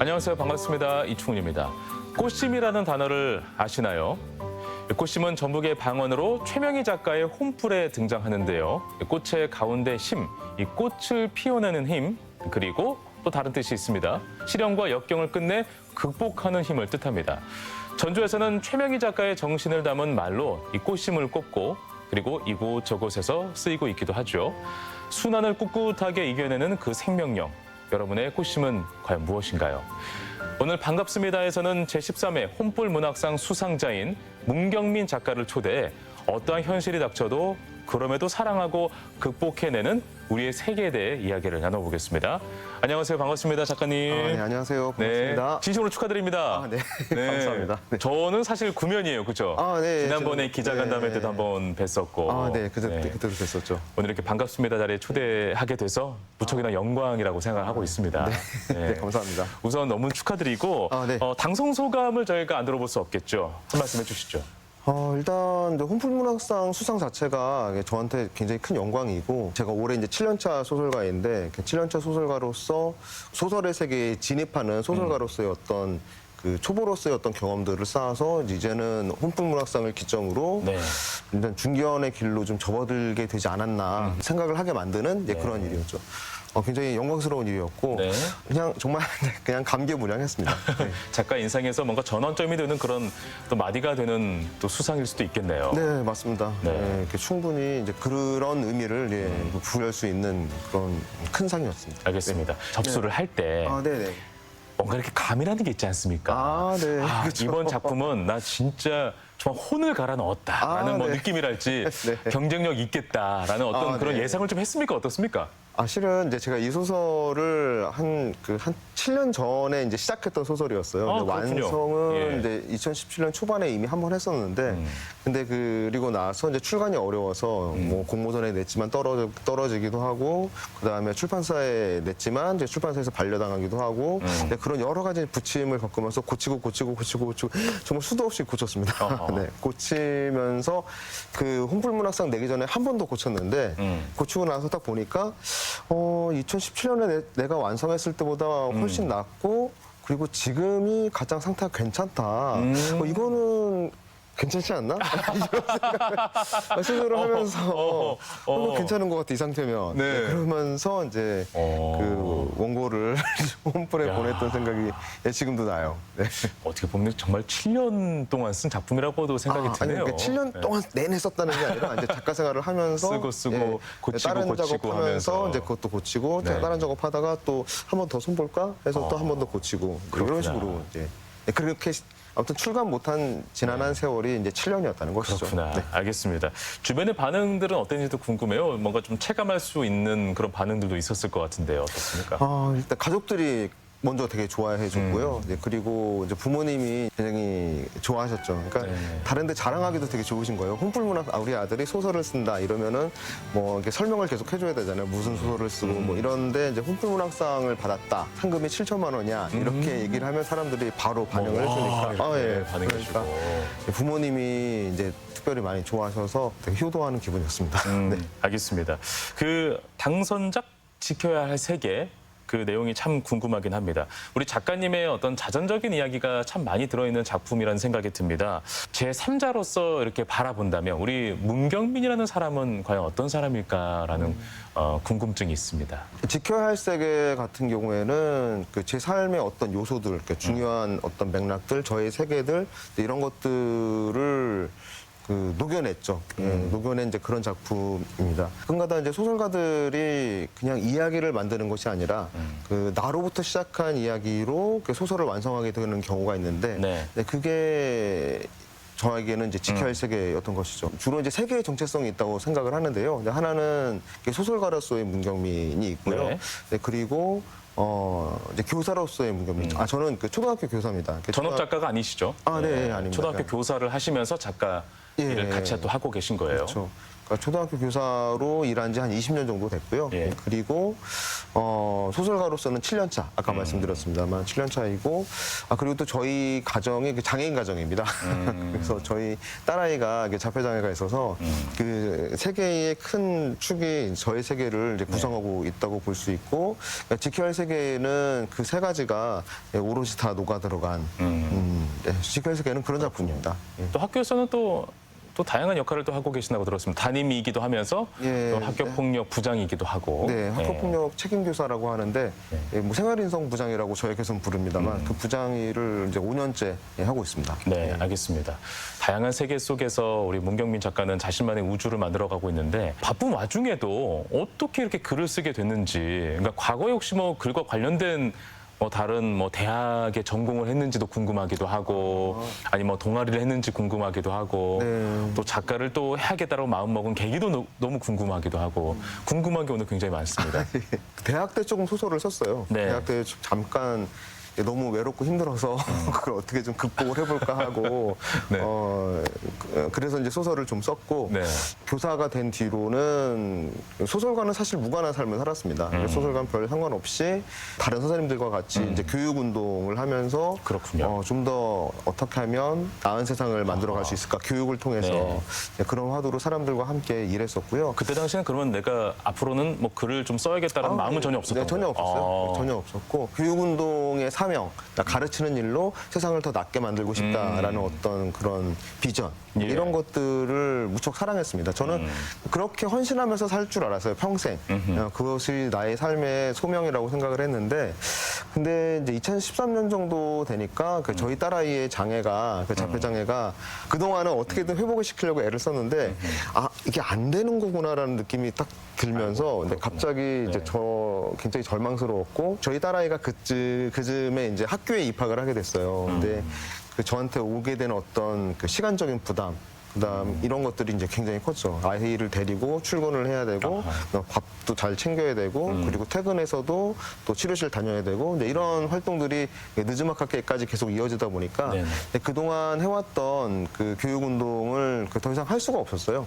안녕하세요. 반갑습니다. 이충훈입니다. 꽃심이라는 단어를 아시나요? 꽃심은 전북의 방언으로 최명희 작가의 홈플에 등장하는데요. 꽃의 가운데 심, 이 꽃을 피워내는 힘, 그리고 또 다른 뜻이 있습니다. 시련과 역경을 끝내 극복하는 힘을 뜻합니다. 전주에서는 최명희 작가의 정신을 담은 말로 이 꽃심을 꼽고 그리고 이곳저곳에서 쓰이고 있기도 하죠. 순환을 꿋꿋하게 이겨내는 그 생명력. 여러분의 꽃심은 과연 무엇인가요? 오늘 반갑습니다에서는 제13회 홈플 문학상 수상자인 문경민 작가를 초대해 어떠한 현실이 닥쳐도 그럼에도 사랑하고 극복해내는 우리의 세계에 대해 이야기를 나눠보겠습니다. 안녕하세요. 반갑습니다. 작가님. 네, 안녕하세요. 반갑습니다. 네, 진심으로 축하드립니다. 네. 감사합니다. 네. 저는 사실 구면이에요. 그렇죠? 네. 지난번에 기자간담회 네. 때도 한번 뵀었고. 네. 그때도 뵀었죠. 오늘 이렇게 반갑습니다 자리에 초대하게 돼서 무척이나 영광이라고 생각을 하고 있습니다. 네, 감사합니다. 우선 너무 축하드리고 네. 당선 소감을 저희가 안 들어볼 수 없겠죠. 한 말씀 해주시죠. 일단 이제 홈플 문학상 수상 자체가 저한테 굉장히 큰 영광이고, 제가 올해 이제 7년차 소설가인데 7년차 소설가로서 소설의 세계에 진입하는 소설가로서의 어떤 그 초보로서의 어떤 경험들을 쌓아서 이제는 홈플 문학상을 기점으로 일단 중견의 길로 좀 접어들게 되지 않았나 생각을 하게 만드는 그런 일이었죠. 굉장히 영광스러운 일이었고 그냥 정말 그냥 감개무량했습니다. 네. 작가 인상에서 뭔가 전환점이 되는 그런 또 마디가 되는 또 수상일 수도 있겠네요. 네, 맞습니다. 네. 충분히 이제 그런 의미를 부여할 수 있는 그런 큰 상이었습니다. 알겠습니다. 접수를 할 때 네네. 뭔가 이렇게 감이라는 게 있지 않습니까? 네. 그렇죠. 이번 작품은 나 진짜 정말 혼을 갈아 넣었다라는 뭐 느낌이랄지 경쟁력 있겠다라는 어떤 그런 예상을 좀 했습니까? 어떻습니까? 실은 이제 제가 이 소설을 한 7년 전에 이제 시작했던 소설이었어요. 완성은 이제 2017년 초반에 이미 한 번 했었는데, 근데 그리고 나서 이제 출간이 어려워서 뭐 공모전에 냈지만 떨어지기도 하고, 그 다음에 출판사에 냈지만 이제 출판사에서 반려당하기도 하고, 그런 여러 가지 부침을 겪으면서 고치고 정말 수도 없이 고쳤습니다. 네, 고치면서 그 홈플 문학상 내기 전에 한 번 더 고쳤는데, 고치고 나서 딱 보니까 2017년에 내가 완성했을 때보다 훨씬 낫고, 그리고 지금이 가장 상태가 괜찮다. 이거는 괜찮지 않나? 이런 생각을 스스로 하면서 괜찮은 것 같아, 이 상태면. 그러면서 이제 그 원고를 홈플에 보냈던 생각이 지금도 나요. 어떻게 보면 정말 7년 동안 쓴 작품이라고도 생각이 드네요. 그러니까 7년 동안 내내 썼다는 게 아니라 이제 작가 생활을 하면서 쓰고 고치고 다른 고치고 작업하면서 이제 그것도 고치고 다른 작업하다가 또 한 번 더 손볼까 해서 또 한 번 더 고치고 이런 식으로 이제 그렇게 아무튼 출간 못한 지난한 세월이 이제 7년이었다는 것이죠. 그렇구나. 알겠습니다. 주변의 반응들은 어땠는지도 궁금해요. 뭔가 좀 체감할 수 있는 그런 반응들도 있었을 것 같은데요. 어떻습니까? 일단 가족들이 먼저 되게 좋아해 줬고요. 그리고 이제 부모님이 굉장히 좋아하셨죠. 그러니까 다른데 자랑하기도 되게 좋으신 거예요. 홈플 문학, 우리 아들이 소설을 쓴다 이러면은 뭐 이렇게 설명을 계속 해줘야 되잖아요. 무슨 소설을 쓰고 뭐 이런데 이제 홈플 문학상을 받았다. 상금이 7천만 원이야. 이렇게 얘기를 하면 사람들이 바로 반영을 해주니까. 반응해주고. 그러니까 부모님이 이제 특별히 많이 좋아하셔서 되게 효도하는 기분이었습니다. 알겠습니다. 그 당선작 지켜야 할 세계. 그 내용이 참 궁금하긴 합니다. 우리 작가님의 어떤 자전적인 이야기가 참 많이 들어있는 작품이라는 생각이 듭니다. 제3자로서 이렇게 바라본다면 우리 문경민이라는 사람은 과연 어떤 사람일까라는 궁금증이 있습니다. 지켜야 할 세계 같은 경우에는 그 제 삶의 어떤 요소들, 그러니까 중요한 어떤 맥락들, 저의 세계들 이런 것들을 녹여냈죠. 녹여낸 이제 그런 작품입니다. 가끔가다 이제 소설가들이 그냥 이야기를 만드는 것이 아니라 그 나로부터 시작한 이야기로 소설을 완성하게 되는 경우가 있는데 그게 저에게는 이제 지켜야 할 세계였던 것이죠. 주로 이제 세 개의 정체성이 있다고 생각을 하는데요. 하나는 교사로서의 문경민이 있고요. 그리고 이제 교사로서의 문경민. 저는 그 초등학교 교사입니다. 전업 작가가 아니시죠? 네, 아닙니다. 초등학교 교사를 하시면서 작가 일을 같이 또 하고 계신 거예요. 그렇죠. 그러니까 초등학교 교사로 일한 지 한 20년 정도 됐고요. 예. 그리고 소설가로서는 7년 차, 아까 말씀드렸습니다만 7년 차이고, 그리고 또 저희 가정이 장애인 가정입니다. 그래서 저희 딸아이가 자폐장애가 있어서 그 세계의 큰 축이 저의 세계를 이제 구성하고 있다고 볼 수 있고, 그러니까 지켜야 할 세계는 그 세 가지가 오롯이 다 녹아 들어간 지켜야 할 세계는 그런 작품입니다. 예. 또 학교에서는 또 다양한 역할을 또 하고 계신다고 들었습니다. 담임이기도 하면서 예, 또 학교폭력 부장이기도 하고. 네, 학교폭력 책임교사라고 하는데 생활인성 부장이라고 저에게선 부릅니다만 그 부장일을 이제 5년째 하고 있습니다. 네, 알겠습니다. 다양한 세계 속에서 우리 문경민 작가는 자신만의 우주를 만들어가고 있는데 바쁜 와중에도 어떻게 이렇게 글을 쓰게 됐는지, 그러니까 과거에 혹시 뭐 글과 관련된 다른 대학에 전공을 했는지도 궁금하기도 하고, 아니 동아리를 했는지 궁금하기도 하고, 네. 또 작가를 또 해야겠다라고 마음먹은 계기도 너무 궁금하기도 하고, 궁금한 게 오늘 굉장히 많습니다. 대학 때 조금 소설을 썼어요. 네. 대학 때 잠깐 너무 외롭고 힘들어서 그걸 어떻게 좀 극복을 해볼까 하고 네. 그래서 이제 소설을 좀 썼고 네. 교사가 된 뒤로는 소설가는 사실 무관한 삶을 살았습니다. 소설가는 별 상관없이 다른 선생님들과 같이 이제 교육 운동을 하면서 그렇군요. 좀 더 어떻게 하면 나은 세상을 만들어갈 수 있을까, 교육을 통해서 네. 그런 화두로 사람들과 함께 일했었고요. 그때 당시에는 그러면 내가 앞으로는 뭐 글을 좀 써야겠다는 마음은 전혀 없었던 네, 전혀 거예요? 없었어요. 전혀 없었고 교육운동의 사명, 그러니까 가르치는 일로 세상을 더 낫게 만들고 싶다라는 어떤 그런 비전, 예. 이런 것들을 무척 사랑했습니다. 저는 그렇게 헌신하면서 살 줄 알았어요, 평생. 그것이 나의 삶의 소명이라고 생각을 했는데, 근데 이제 2013년 정도 되니까 저희 딸아이의 장애가, 자폐장애가 그동안은 어떻게든 회복을 시키려고 애를 썼는데 이게 안 되는 거구나라는 느낌이 딱 들면서 근데 갑자기 이제 굉장히 절망스러웠고, 저희 딸아이가 그즈음에 이제 학교에 입학을 하게 됐어요. 근데 저한테 오게 된 어떤 시간적인 부담, 그다음 이런 것들이 이제 굉장히 컸죠. 아이를 데리고 출근을 해야 되고, 밥도 잘 챙겨야 되고, 그리고 퇴근해서도 또 치료실 다녀야 되고, 근데 이런 활동들이 늦지막하게까지 계속 이어지다 보니까 그동안 해왔던 그 교육 운동을 더 이상 할 수가 없었어요.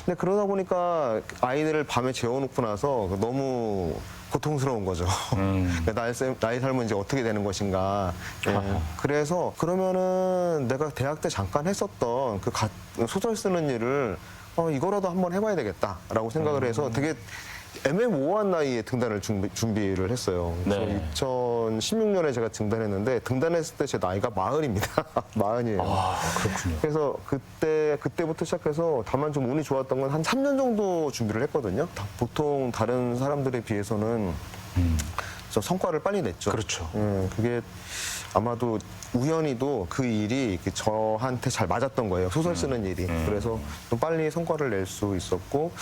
근데 그러다 보니까 아이들을 밤에 재워놓고 나서 너무 고통스러운 거죠. 나의 삶은 이제 어떻게 되는 것인가. 그래서 그러면은 내가 대학 때 잠깐 했었던 그 소설 쓰는 일을 이거라도 한번 해봐야 되겠다라고 생각을 해서 되게 애매모호한 나이에 등단을 준비를 했어요. 그래서 네. 2016년에 제가 등단했는데 등단했을 때 제 나이가 40입니다. 40이에요. 아, 그렇군요. 그래서 그때부터 시작해서 다만 좀 운이 좋았던 건 한 3년 정도 준비를 했거든요. 보통 다른 사람들에 비해서는 저 성과를 빨리 냈죠. 그렇죠. 그게 아마도 우연히도 그 일이 저한테 잘 맞았던 거예요. 소설 쓰는 일이. 그래서 좀 빨리 성과를 낼 수 있었고,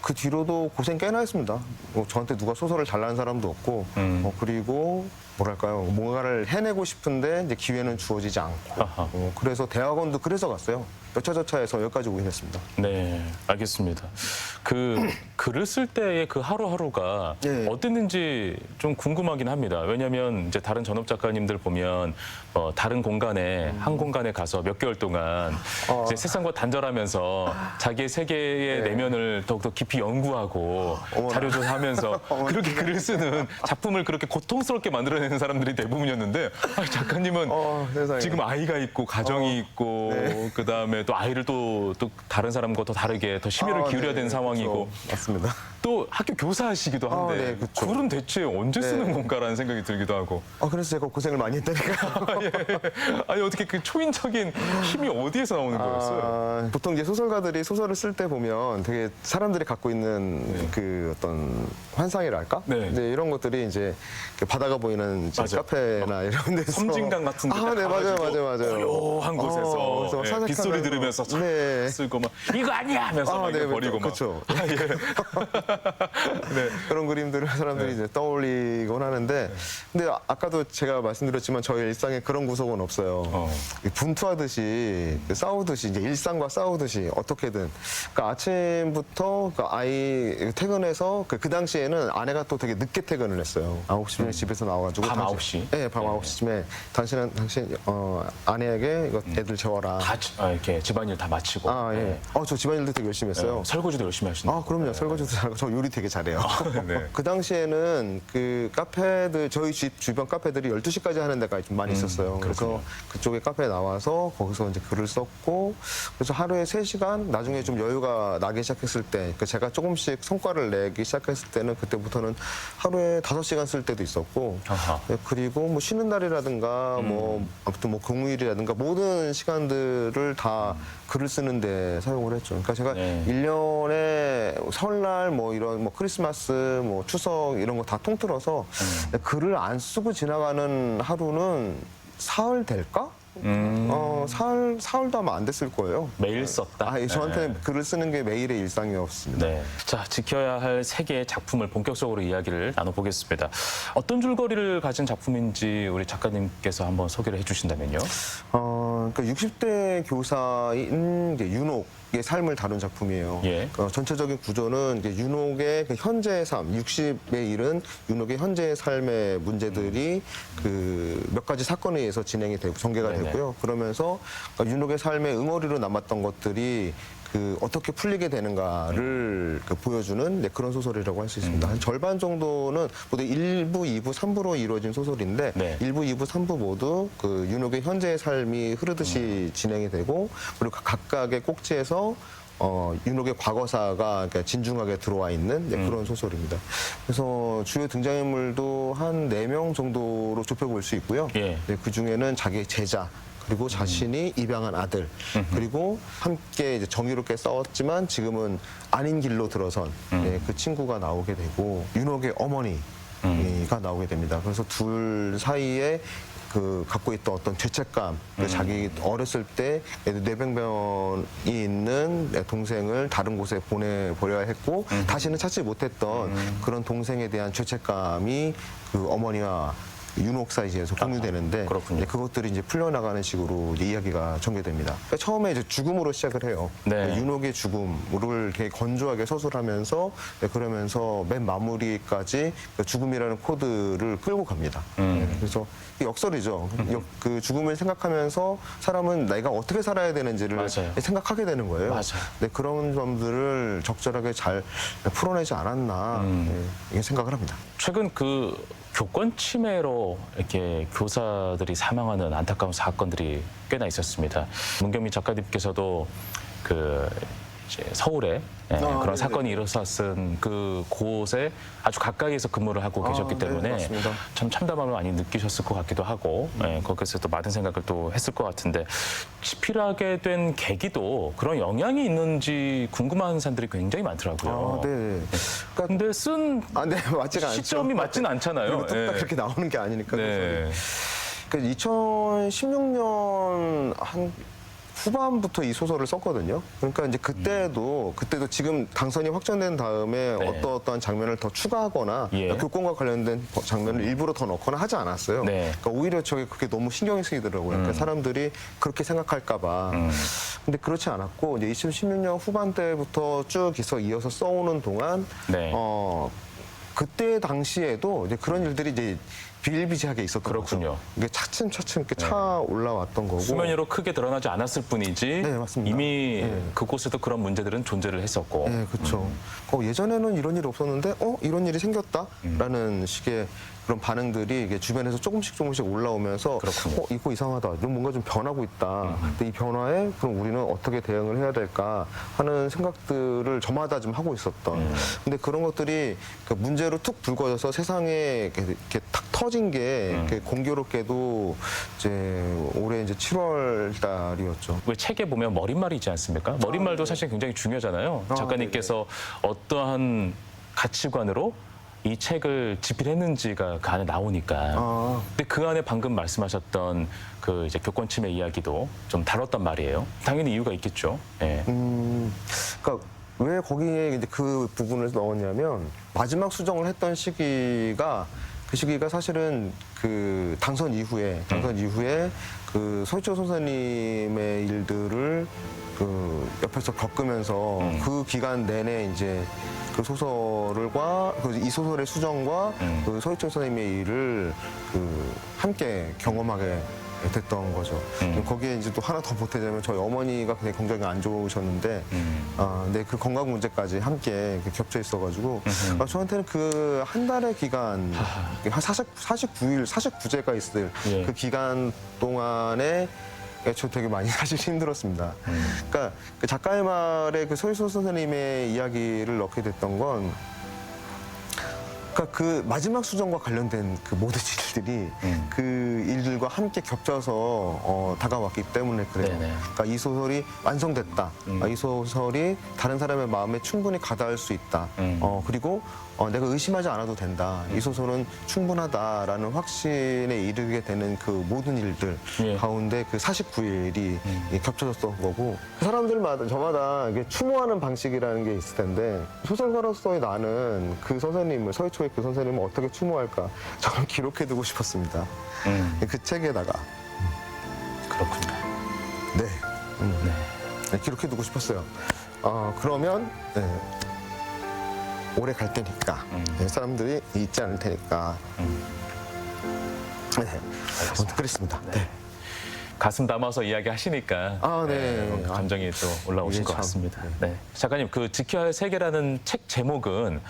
그 뒤로도 고생 꽤나 했습니다. 저한테 누가 소설을 잘라는 사람도 없고, 그리고 뭐랄까요, 뭔가를 해내고 싶은데 이제 기회는 주어지지 않고, 그래서 대학원도 그래서 갔어요. 여차저차해서 여기까지 오게 됐습니다. 네, 알겠습니다. 그 글을 쓸 때의 그 하루하루가 어땠는지 좀 궁금하긴 합니다. 왜냐하면 이제 다른 전업 작가님들 보면 다른 공간에 한 공간에 가서 몇 개월 동안 이제 세상과 단절하면서 자기의 세계의 내면을 더욱더 깊이 연구하고 자료 조사하면서 그렇게 글을 쓰는 작품을 그렇게 고통스럽게 만들어내는 사람들이 대부분이었는데 작가님은 지금 아이가 있고 가정이 있고 그다음에 또 아이를 또 다른 사람과 더 다르게 더 심혈을 기울여야 되는 상황이고 그렇죠. 맞습니다. 또 학교 교사하시기도 한데 네, 그렇죠. 글은 대체 언제 쓰는 건가라는 생각이 들기도 하고 그래서 제가 고생을 많이 했다니까. 아니 어떻게 그 초인적인 힘이 어디에서 나오는 거였어요? 보통 이제 소설가들이 소설을 쓸 때 보면 되게 사람들이 갖고 있는 그 어떤 환상이랄까? 네. 이제 이런 것들이 이제 바다가 보이는 이제 맞아. 카페나 이런 데서 섬진강 같은 데 네, 맞아요. 조용한 곳에서 그래서 빗소리 들으면서 쓰고 막 이거 아니야 하면서 막 이거 버리고 막 그렇죠. 그런 그림들을 사람들이 이제 떠올리곤 하는데, 근데 아까도 제가 말씀드렸지만 저희 일상에 그런 구석은 없어요. 분투하듯이 싸우듯이 이제 일상과 싸우듯이 어떻게든 그러니까 아침부터 그 아이 퇴근해서 그 당시에는 아내가 또 되게 늦게 퇴근을 했어요. 9시쯤에 집에서 나와가지고 밤 9시? 네, 밤 9시쯤에 당신 아내에게 이거 애들 재워라. 다 이렇게 집안일 다 마치고. 아, 예. 네. 저 집안일도 되게 열심히 했어요. 설거지도 열심히 하시는. 아, 그럼요. 설거지도 잘하고 저 요리 되게 잘해요. 네. 그 당시에는 그 카페들 저희 집 주변 카페들이 12시까지 하는 데가 좀 많이 있었어요. 그래서 그쪽에 카페에 나와서 거기서 이제 글을 썼고 그래서 하루에 3시간 나중에 좀 여유가 나기 시작했을 때 그러니까 제가 조금씩 성과를 내기 시작했을 때는 그때부터는 하루에 5시간 쓸 때도 있었고 아하. 그리고 뭐 쉬는 날이라든가 뭐 아무튼 뭐 공휴일이라든가 모든 시간들을 다 글을 쓰는데 사용을 했죠. 그러니까 제가 네. 1년에 설날 뭐 이런 뭐 크리스마스 뭐 추석 이런 거 다 통틀어서 글을 안 쓰고 지나가는 하루는 사흘 될까? 사흘도 아마 안 됐을 거예요. 매일 썼다. 저한테 네. 글을 쓰는 게 매일의 일상이었습니다. 네. 자, 지켜야 할 세 개의 작품을 본격적으로 이야기를 나눠보겠습니다. 어떤 줄거리를 가진 작품인지 우리 작가님께서 한번 소개를 해주신다면요. 그러니까 60대 교사인 이제 윤옥의 삶을 다룬 작품이에요. 예. 전체적인 구조는 이제 윤옥의 그 현재의 삶, 60에 이른 윤옥의 현재의 삶의 문제들이 그 몇 가지 사건에 의해서 진행이 되고 전개가 네네. 되고요. 그러면서 윤옥의 삶의 응어리로 남았던 것들이 그 어떻게 풀리게 되는가를 그 보여주는 네, 그런 소설이라고 할 수 있습니다. 한 절반 정도는 모두 1부, 2부, 3부로 이루어진 소설인데 네. 1부, 2부, 3부 모두 그 윤옥의 현재의 삶이 흐르듯이 진행이 되고 그리고 각각의 꼭지에서 윤옥의 과거사가 그러니까 진중하게 들어와 있는 네, 그런 소설입니다. 그래서 주요 등장인물도 한 4명 정도로 좁혀볼 수 있고요. 예. 네, 그 중에는 자기 제자 그리고 자신이 입양한 아들 그리고 함께 이제 정의롭게 싸웠지만 지금은 아닌 길로 들어선 네, 그 친구가 나오게 되고 윤옥의 어머니가 나오게 됩니다. 그래서 둘 사이에 그 갖고 있던 어떤 죄책감, 자기 어렸을 때 뇌병변이 있는 동생을 다른 곳에 보내버려야 했고 다시는 찾지 못했던 그런 동생에 대한 죄책감이 그 어머니와 윤옥 사이에서 공유되는데 그렇군요. 그것들이 이제 풀려나가는 식으로 이제 이야기가 전개됩니다. 그러니까 처음에 이제 죽음으로 시작을 해요. 네. 윤옥의 죽음을 되게 건조하게 서술하면서 그러면서 맨 마무리까지 그 죽음이라는 코드를 끌고 갑니다. 그래서 역설이죠. 그 죽음을 생각하면서 사람은 내가 어떻게 살아야 되는지를 맞아요. 생각하게 되는 거예요. 맞아요. 네, 그런 점들을 적절하게 잘 풀어내지 않았나 이렇게 생각을 합니다. 최근 그 교권 침해로 이렇게 교사들이 사망하는 안타까운 사건들이 꽤나 있었습니다. 문경민 작가님께서도 그 이제 서울에 그런 네네. 사건이 일어났은 그 곳에 아주 가까이에서 근무를 하고 계셨기 네, 때문에 맞습니다. 참 참담함을 많이 느끼셨을 것 같기도 하고 거기서 또 많은 생각을 또 했을 것 같은데 집필하게 된 계기도 그런 영향이 있는지 궁금한 사람들이 굉장히 많더라고요. 네. 근데 쓴 네, 맞지가 않죠. 시점이 맞지는 않잖아요. 그리고 뚝딱 예. 그렇게 나오는 게 아니니까. 네. 그러니까 2016년 한 후반부터 이 소설을 썼거든요. 그러니까 이제 그때도 지금 당선이 확정된 다음에 네. 어떠한 장면을 더 추가하거나 예. 교권과 관련된 장면을 일부러 더 넣거나 하지 않았어요. 네. 그러니까 오히려 저게 그게 너무 신경이 쓰이더라고요. 그러니까 사람들이 그렇게 생각할까봐. 근데 그렇지 않았고 이제 2016년 후반 때부터 쭉 이어서 써오는 동안 네. 그때 당시에도 이제 그런 일들이 이제 비일비재하게 있었던 그렇군요. 거죠. 이게 차츰차츰 이렇게 차 올라왔던 거고. 수면 위로 크게 드러나지 않았을 뿐이지 네, 맞습니다. 이미 네. 그곳에도 그런 문제들은 존재를 했었고 네, 그렇죠. 예전에는 이런 일이 없었는데, 이런 일이 생겼다라는 식의 그런 반응들이 이게 주변에서 조금씩 올라오면서, 그렇군요. 이거 이상하다. 이건 뭔가 좀 변하고 있다. 근데 이 변화에 그럼 우리는 어떻게 대응을 해야 될까 하는 생각들을 저마다 좀 하고 있었던. 근데 그런 것들이 그 문제로 툭 불거져서 세상에 이렇게 탁 터진 게 이렇게 공교롭게도 이제 올해 이제 7월 달이었죠. 왜 책에 보면 머릿말이 있지 않습니까? 머릿말도 사실 굉장히 중요하잖아요. 작가님께서 어떠한 가치관으로 이 책을 집필했는지가 그 안에 나오니까. 근데 그 안에 방금 말씀하셨던 그 이제 교권 침해 이야기도 좀 다뤘단 말이에요. 당연히 이유가 있겠죠. 예. 그러니까 왜 거기에 이제 그 부분을 넣었냐면 마지막 수정을 했던 시기가 그 시기가 사실은 그 당선 이후에 그 서희철 선생님의 일들을 그 옆에서 겪으면서 그 기간 내내 이제 그 소설과 이 소설의 수정과 그 서희철 선생님의 일을 그 함께 경험하게 됐던 거죠. 거기에 이제 또 하나 더 보태자면 저희 어머니가 굉장히 안 좋으셨는데, 네, 그 건강 문제까지 함께 겹쳐 있어가지고 저한테는 그 한 달의 기간, 한 49일, 49제가 있을 그 기간 동안에 저 되게 많이 사실 힘들었습니다. 그러니까 그 작가의 말에 그 서희철 선생님의 이야기를 넣게 됐던 건, 그러니까 그 마지막 수정과 관련된 그 모든 일들이 그 일들과 함께 겹쳐서 다가왔기 때문에 그래요. 네네. 그러니까 이 소설이 완성됐다. 이 소설이 다른 사람의 마음에 충분히 가닿을 수 있다. 그리고 내가 의심하지 않아도 된다. 이 소설은 충분하다라는 확신에 이르게 되는 그 모든 일들 가운데 그 49일이 겹쳐졌던 거고, 그 사람들마다 저마다 이게 추모하는 방식이라는 게 있을 텐데, 소설가로서의 나는 그 선생님을, 서희초의 그 선생님을 어떻게 추모할까 저는 기록해두고 싶었습니다. 그 책에다가. 그렇군요. 네. 네, 기록해두고 싶었어요. 그러면 오래 갈 테니까 사람들이 잊지 않을 테니까. 네, 아무튼 그랬습니다. 네. 가슴 담아서 이야기하시니까 네. 감정이 또 올라오실 것 같습니다. 네. 작가님, 그 지켜야 할 세계라는 책 제목은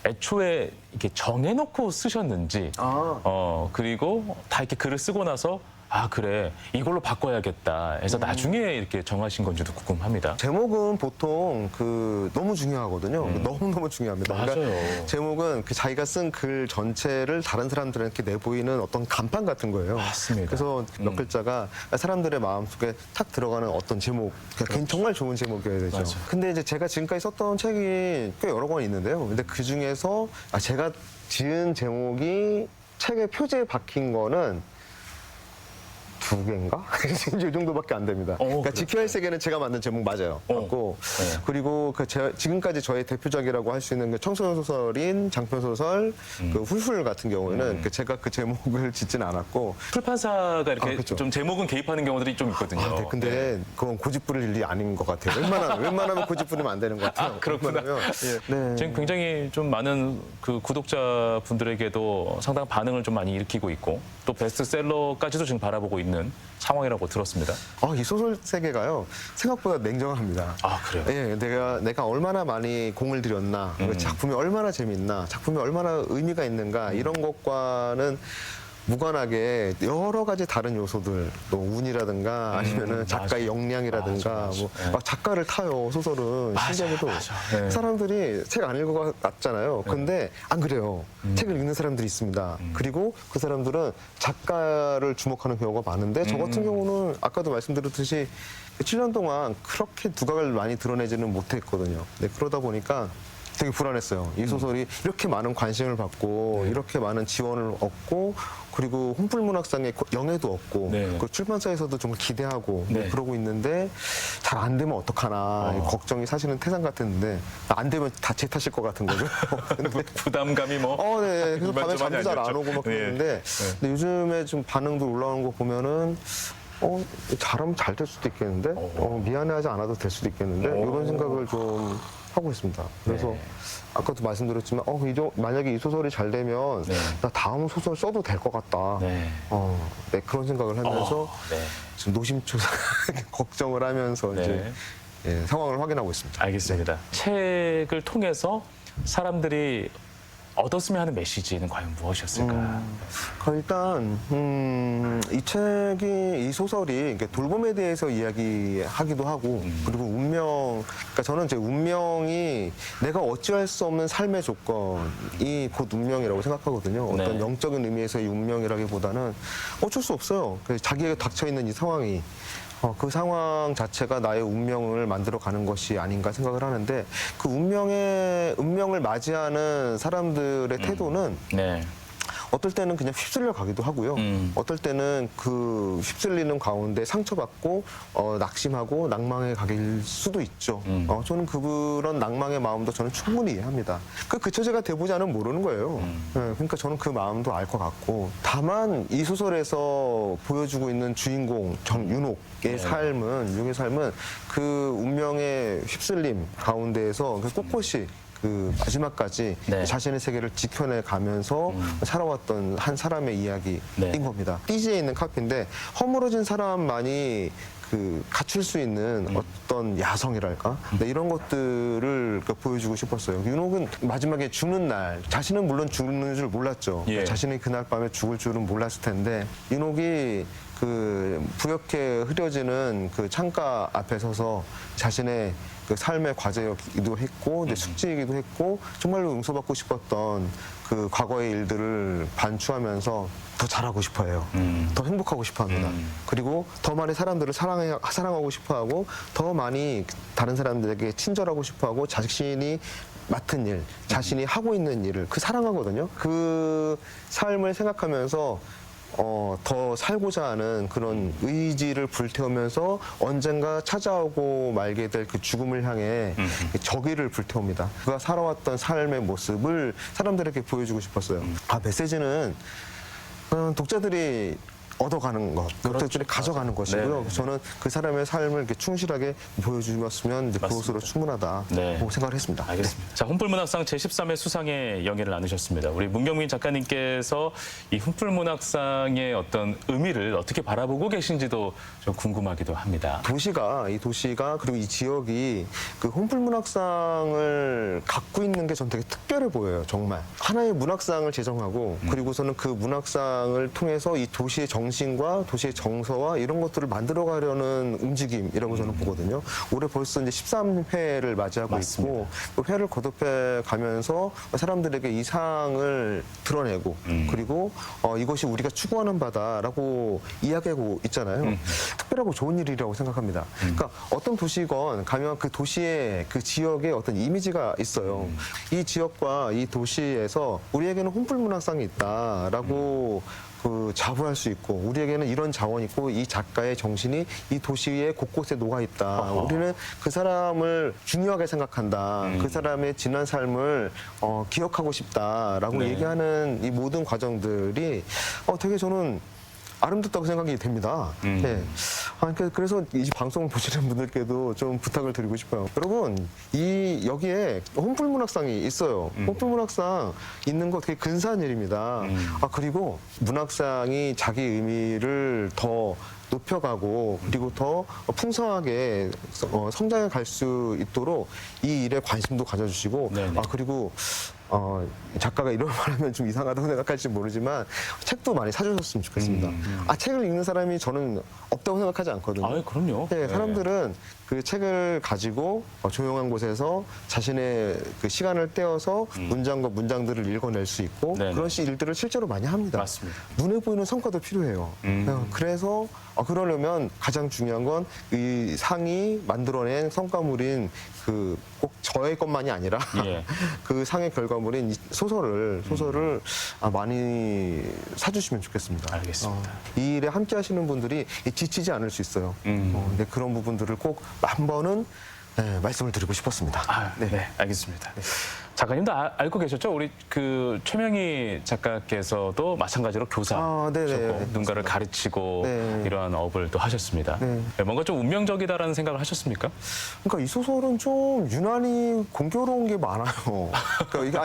애초에 이렇게 정해놓고 쓰셨는지, 그리고 다 이렇게 글을 쓰고 나서 그래, 이걸로 바꿔야겠다 해서 나중에 이렇게 정하신 건지도 궁금합니다. 제목은 보통 너무 중요하거든요. 너무너무 중요합니다. 맞아요. 그러니까 제목은 그 자기가 쓴 글 전체를 다른 사람들에게 내보이는 어떤 간판 같은 거예요. 맞습니다. 그래서 몇 글자가 사람들의 마음속에 탁 들어가는 어떤 제목, 그러니까 정말 좋은 제목이어야 되죠. 맞아. 근데 이제 제가 지금까지 썼던 책이 꽤 여러 권 있는데요. 근데 그 중에서 제가 지은 제목이 책의 표지에 박힌 거는 2개인가? 이 정도밖에 안 됩니다. 그러니까 지켜야 할 세계는 제가 만든 제목 맞아요. 맞고, 그리고 지금까지 저의 대표작이라고 할 수 있는 그 청소년 소설인 장편 소설 그 훌훌 같은 경우에는 제가 그 제목을 짓진 않았고, 출판사가 이렇게 그렇죠. 좀 제목은 개입하는 경우들이 좀 있거든요. 네, 근데 그건 고집 부릴 일이 아닌 것 같아요. 웬만하면 고집 부리면 안 되는 것 같아요. 그렇구나. 네. 지금 굉장히 좀 많은 그 구독자 분들에게도 상당한 반응을 좀 많이 일으키고 있고, 또 베스트셀러까지도 지금 바라보고 있는 상황이라고 들었습니다. 이 소설 세계가요, 생각보다 냉정합니다. 그래요? 예, 내가 얼마나 많이 공을 들였나, 작품이 얼마나 재밌나, 작품이 얼마나 의미가 있는가, 이런 것과는 무관하게 여러 가지 다른 요소들, 또 운이라든가 아니면은 작가의 역량이라든가 막 작가를 타요, 소설은. 신기하게도 네. 사람들이 책 안 읽어봤잖아요. 근데 안 그래요. 책을 읽는 사람들이 있습니다. 그리고 그 사람들은 작가를 주목하는 경우가 많은데, 저 같은 경우는 아까도 말씀드렸듯이 7년 동안 그렇게 두각을 많이 드러내지는 못했거든요. 네, 그러다 보니까 되게 불안했어요. 이 소설이 이렇게 많은 관심을 받고 이렇게 많은 지원을 얻고, 그리고 혼풀문학상의 영예도 얻고, 그 출판사에서도 정말 기대하고 그러고 있는데 잘 안 되면 어떡하나 걱정이 사실은 태산 같았는데, 안 되면 다 제 탓일 것 같은 거죠. 근데 부담감이 뭐. 네. 그래서 밤에 잠도 잘 안 오고 막 그러는데, 근데 요즘에 좀 반응도 올라오는 거 보면은 잘하면 잘 될 수도 있겠는데, 미안해하지 않아도 될 수도 있겠는데, 이런 생각을 좀 하고 있습니다. 그래서 아까도 말씀드렸지만, 만약에 이 소설이 잘 되면 나 다음 소설 써도 될 것 같다. 네, 그런 생각을 하면서 지금 노심초사 걱정을 하면서 이제 상황을 확인하고 있습니다. 알겠습니다. 책을 통해서 사람들이 얻었으면 하는 메시지는 과연 무엇이었을까? 일단 이 소설이 돌봄에 대해서 이야기하기도 하고, 그리고 운명, 그러니까 저는 제 운명이 내가 어찌할 수 없는 삶의 조건이 곧 운명이라고 생각하거든요. 어떤 영적인 의미에서의 운명이라기보다는 어쩔 수 없어요. 자기에게 닥쳐 있는 이 상황이. 그 상황 자체가 나의 운명을 만들어가는 것이 아닌가 생각을 하는데, 그 운명을 맞이하는 사람들의 태도는 어떨 때는 그냥 휩쓸려 가기도 하고요. 어떨 때는 그 휩쓸리는 가운데 상처받고 낙심하고 낭망에 가길 수도 있죠. 저는 그런 낭망의 마음도 저는 충분히 이해합니다. 그 처제가 돼보지 않으면 모르는 거예요. 그러니까 저는 그 마음도 알 것 같고, 다만 이 소설에서 보여주고 있는 주인공 윤옥의 삶은 그 운명의 휩쓸림 가운데에서 그 꼿꼿이 그 마지막까지 자신의 세계를 지켜내 가면서 살아왔던 한 사람의 이야기인 겁니다. 띠지에 있는 카피인데 허물어진 사람만이 그 갖출 수 있는 어떤 야성이랄까 이런 것들을 보여주고 싶었어요. 윤옥은 마지막에 죽는 날, 자신은 물론 죽는 줄 몰랐죠. 자신이 그날 밤에 죽을 줄은 몰랐을 텐데, 윤옥이 그 부옇게 흐려지는 그 창가 앞에 서서 자신의 그 삶의 과제이기도 했고, 숙제이기도 했고, 정말로 용서받고 싶었던 그 과거의 일들을 반추하면서 더 잘하고 싶어해요. 더 행복하고 싶어합니다. 그리고 더 많이 사람들을 사랑하고 싶어하고, 더 많이 다른 사람들에게 친절하고 싶어하고, 자신이 맡은 일, 자신이 하고 있는 일을 사랑하거든요. 그 삶을 생각하면서 더 살고자 하는 그런 의지를 불태우면서 언젠가 찾아오고 말게 될 그 죽음을 향해 저기를 불태웁니다. 그가 살아왔던 삶의 모습을 사람들에게 보여주고 싶었어요. 메시지는 독자들이 얻어가는 것, 독자들이 가져가는 것이고요. 저는 그 사람의 삶을 이렇게 충실하게 보여주었으면 그것으로 충분하다고 생각을 했습니다. 알겠습니다. 자, 훈풀문학상 제13회 수상에 영예를 나누셨습니다. 우리 문경민 작가님께서 이 훈풀문학상의 어떤 의미를 어떻게 바라보고 계신지도 좀 궁금하기도 합니다. 이 도시가 그리고 이 지역이 그 훈풀문학상을 갖고 있는 게 전 되게 특별해 보여요. 정말 하나의 문학상을 제정하고 그리고서는 그 문학상을 통해서 이 도시의 정신과 도시의 정서와 이런 것들을 만들어가려는 움직임이라고 저는 보거든요. 올해 벌써 이제 13회를 맞이하고 있고, 또 회를 거듭해 가면서 사람들에게 이 상을 드러내고 그리고 이것이 우리가 추구하는 바다라고 이야기하고 있잖아요. 특별하고 좋은 일이라고 생각합니다. 그러니까 어떤 도시건 가면 그 도시의 그 지역의 어떤 이미지가 있어요. 이 지역과 이 도시에서 우리에게는 훈풀문학상이 있다라고 자부할 수 있고, 우리에게는 이런 자원이 있고, 이 작가의 정신이 이 도시의 곳곳에 녹아 있다. 우리는 그 사람을 중요하게 생각한다. 그 사람의 지난 삶을 기억하고 싶다라고 얘기하는 이 모든 과정들이 되게 저는 아름답다고 생각이 됩니다. 그래서 이 방송을 보시는 분들께도 좀 부탁을 드리고 싶어요. 여러분, 여기에 훈풀문학상이 있어요. 훈풀문학상 있는 거 되게 근사한 일입니다. 그리고 문학상이 자기 의미를 더 높여가고 그리고 더 풍성하게 성장해 갈 수 있도록 이 일에 관심도 가져주시고, 그리고 작가가 이런 말 하면 좀 이상하다고 생각할지 모르지만 책도 많이 사주셨으면 좋겠습니다. 책을 읽는 사람이 저는 없다고 생각하지 않거든요. 그럼요. 사람들은 그 책을 가지고 조용한 곳에서 자신의 그 시간을 떼어서 문장과 문장들을 읽어낼 수 있고 그런 일들을 실제로 많이 합니다. 맞습니다. 눈에 보이는 성과도 필요해요. 그래서 그러려면 가장 중요한 건 이 상이 만들어낸 성과물인 꼭 저의 것만이 아니라 그 상의 결과물인 이 소설을 많이 사주시면 좋겠습니다. 알겠습니다. 이 일에 함께 하시는 분들이 지치지 않을 수 있어요. 근데 그런 부분들을 꼭 한 번은 말씀을 드리고 싶었습니다. 알겠습니다. 작가님도 알고 계셨죠? 우리 그 최명희 작가께서도 마찬가지로 교사셨고 누군가를 가르치고 이러한 업을 또 하셨습니다. 뭔가 좀 운명적이다라는 생각을 하셨습니까? 그러니까 이 소설은 좀 유난히 공교로운 게 많아요. 그러니까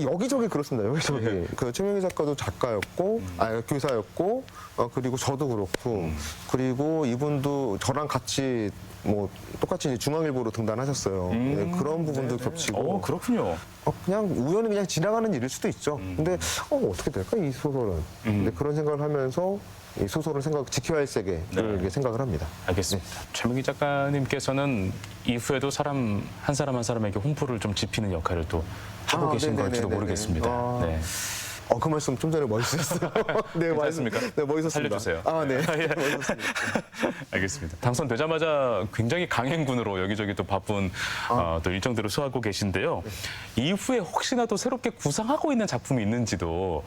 여기저기 그렇습니다. 여기저기. 그 최명희 작가도 작가였고, 교사였고, 그리고 저도 그렇고, 그리고 이분도 저랑 같이 똑같이 이제 중앙일보로 등단하셨어요. 그런 부분도 겹치고. 그렇군요. 그냥 우연히 그냥 지나가는 일일 수도 있죠. 근데 어떻게 될까 이 소설은. 근데 그런 생각을 하면서 이 소설을 지켜야 할 세계를 생각을 합니다. 알겠습니다. 최명희 작가님께서는 이후에도 사람 한 사람에게 훈풀을 좀 지피는 역할을 또 하고 계신 걸지도 모르겠습니다. 그 말씀 좀 전에 멋있었어요. 네, 괜찮습니까? 네, 멋있었습니다. 살려주세요. 네. 예. 멋있었습니다. 알겠습니다. 당선되자마자 굉장히 강행군으로 여기저기 또 바쁜 또 일정들을 수하고 계신데요. 이후에 혹시나 또 새롭게 구상하고 있는 작품이 있는지도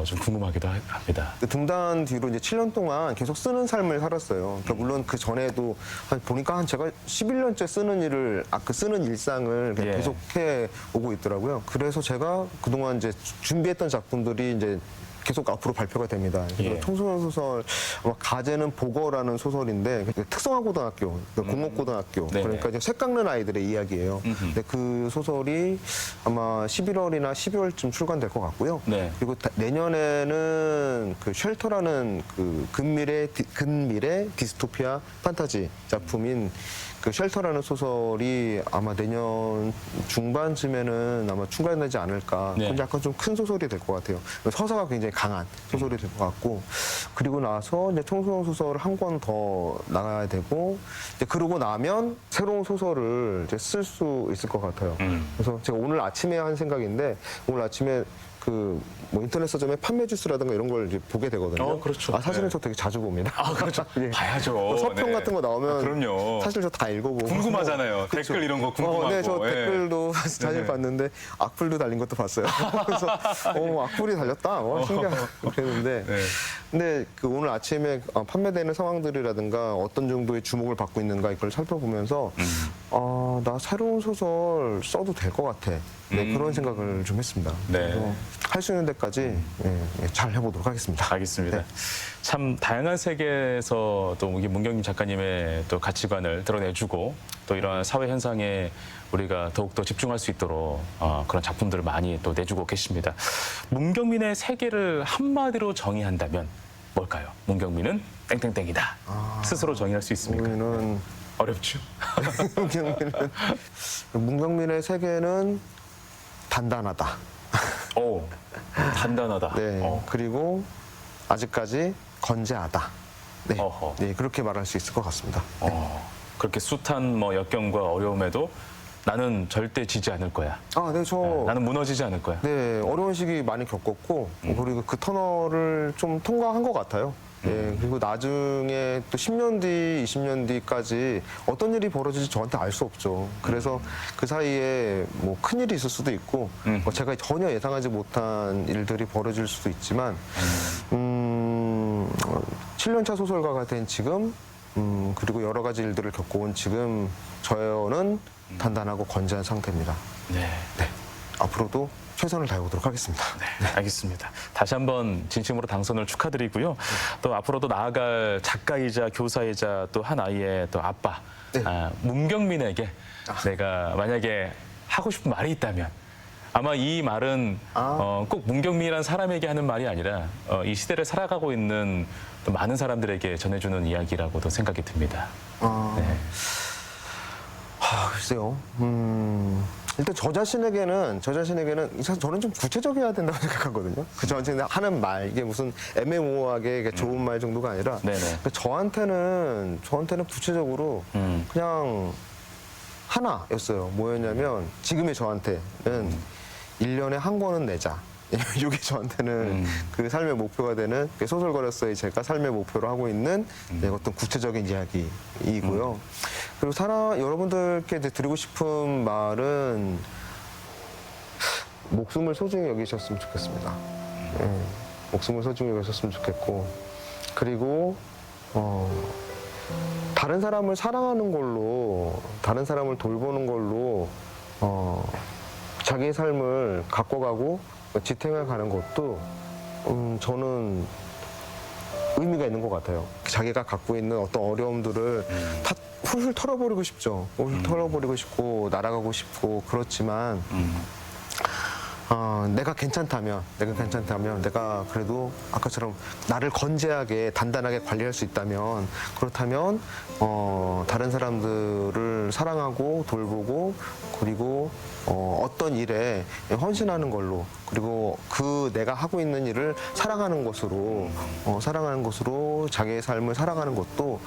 좀 궁금하기도 합니다. 등단 뒤로 이제 7년 동안 계속 쓰는 삶을 살았어요. 그러니까 물론 그 전에도 보니까 제가 11년째 쓰는 일을 그 쓰는 일상을 그냥 예. 계속 해 오고 있더라고요. 그래서 제가 그동안 이제 준비했던 작품들이 이제 계속 앞으로 발표가 됩니다. 그래서 예. 청소년 소설 아마 가제는 보거라는 소설인데 특성화고등학교, 그러니까 공업고등학교 네네. 그러니까 이제 색깎는 아이들의 이야기예요. 근데 그 소설이 아마 11월이나 12월쯤 출간될 것 같고요. 네. 그리고 내년에는 그 쉘터라는 그 근미래 디스토피아 판타지 작품인 그 쉘터라는 소설이 아마 내년 중반쯤에는 아마 출간되지 않을까. 네. 근데 약간 좀 큰 소설이 될 것 같아요. 서사가 굉장히 강한 소설이 될 것 같고, 그리고 나서 이제 청소년 소설을 한 권 더 나가야 되고, 이제 그러고 나면 새로운 소설을 이제 쓸 수 있을 것 같아요. 그래서 제가 오늘 아침에 한 생각인데, 오늘 아침에 그 뭐 인터넷 서점에 판매 주스라든가 이런 걸 이제 보게 되거든요. 그렇죠. 사실은 네. 저 되게 자주 봅니다. 그렇죠. 예. 봐야죠. 서평 네. 같은 거 나오면 그럼요. 사실 저 다 읽어보고 궁금하잖아요. 그쵸. 댓글 이런 거 궁금하고. 네, 저 예. 댓글도 사실 봤는데 악플도 달린 것도 봤어요. 그래서 악플이 달렸다. 신기하다. 그랬는데 네. 근데 그 오늘 아침에 판매되는 상황들이라든가 어떤 정도의 주목을 받고 있는가 이걸 살펴보면서 나 새로운 소설 써도 될 것 같아. 네, 그런 생각을 좀 했습니다. 네. 그래서 할 수 있는 데까지 잘 해보도록 하겠습니다. 알겠습니다. 네. 참 다양한 세계에서 또 우리 문경민 작가님의 또 가치관을 드러내주고 또 이러한 사회 현상에 우리가 더욱더 집중할 수 있도록 그런 작품들을 많이 또 내주고 계십니다. 문경민의 세계를 한마디로 정의한다면 뭘까요? 문경민은 땡땡땡이다. 스스로 정의할 수 있습니까? 우리는 어렵죠. 문경민의 세계는 단단하다. 오, 단단하다. 네. 그리고 아직까지 건재하다. 네. 어허. 네, 그렇게 말할 수 있을 것 같습니다. 그렇게 숫한 뭐 역경과 어려움에도 나는 절대 지지 않을 거야. 네, 나는 무너지지 않을 거야. 네, 어려운 시기 많이 겪었고, 그리고 그 터널을 좀 통과한 것 같아요. 예, 그리고 나중에 또 10년 뒤, 20년 뒤까지 어떤 일이 벌어질지 저한테 알 수 없죠. 그래서 그 사이에 뭐 큰일이 있을 수도 있고, 뭐 제가 전혀 예상하지 못한 일들이 벌어질 수도 있지만, 7년차 소설가가 된 지금, 그리고 여러 가지 일들을 겪어온 지금 저는 단단하고 건재한 상태입니다. 네. 네, 앞으로도 최선을 다해보도록 하겠습니다. 네, 알겠습니다. 다시 한번 진심으로 당선을 축하드리고요. 또 앞으로도 나아갈 작가이자 교사이자 또 한 아이의 또 아빠 네. 문경민에게 내가 만약에 하고 싶은 말이 있다면 아마 이 말은 꼭 문경민이라는 사람에게 하는 말이 아니라 이 시대를 살아가고 있는 또 많은 사람들에게 전해주는 이야기라고도 생각이 듭니다. 네. 글쎄요. 일단 저 자신에게는 사실 저는 좀 구체적이어야 된다고 생각하거든요. 그 저한테 하는 말 이게 무슨 애매모호하게 좋은 말 정도가 아니라 네네. 그러니까 저한테는 구체적으로 그냥 하나였어요. 뭐였냐면 지금의 저한테는 1년에 한 권은 내자. 이게 저한테는 그 삶의 목표가 되는 소설가로서의 제가 삶의 목표로 하고 있는 어떤 구체적인 이야기이고요. 그리고 여러분들께 이제 드리고 싶은 말은 목숨을 소중히 여기셨으면 좋겠습니다. 목숨을 소중히 여기셨으면 좋겠고, 그리고 다른 사람을 사랑하는 걸로, 다른 사람을 돌보는 걸로 자기의 삶을 가꿔가고 지탱해 가는 것도 저는 의미가 있는 것 같아요. 자기가 갖고 있는 어떤 어려움들을 다 훌훌 털어버리고 싶죠. 훌훌 털어버리고 싶고 날아가고 싶고 그렇지만 내가 괜찮다면 내가 그래도 아까처럼 나를 건재하게 단단하게 관리할 수 있다면 그렇다면 다른 사람들을 사랑하고 돌보고 그리고 어떤 일에 헌신하는 걸로 그리고 그 내가 하고 있는 일을 사랑하는 것으로 자기의 삶을 살아가는 것도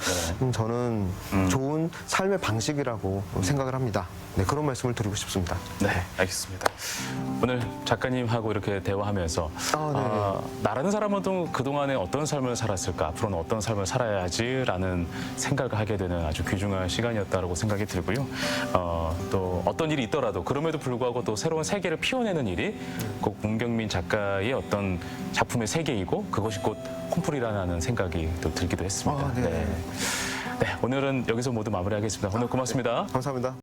저는 좋은 삶의 방식이라고 생각을 합니다. 네, 그런 말씀을 드리고 싶습니다. 네, 알겠습니다. 오늘 작가님하고 이렇게 대화하면서 나라는 사람은 또 그동안에 어떤 삶을 살았을까, 앞으로는 어떤 삶을 살아야지라는 생각을 하게 되는 아주 귀중한 시간이었다고 생각이 들고요. 또 어떤 일이 있더라도 그럼에도 불구하고 또 새로운 세계를 피워내는 일이 꼭 문경민 작가의 어떤 작품의 세계이고 그것이 곧 홈플이라는 생각이 또 들기도 했습니다. 네. 네, 오늘은 여기서 모두 마무리하겠습니다. 오늘 고맙습니다. 감사합니다.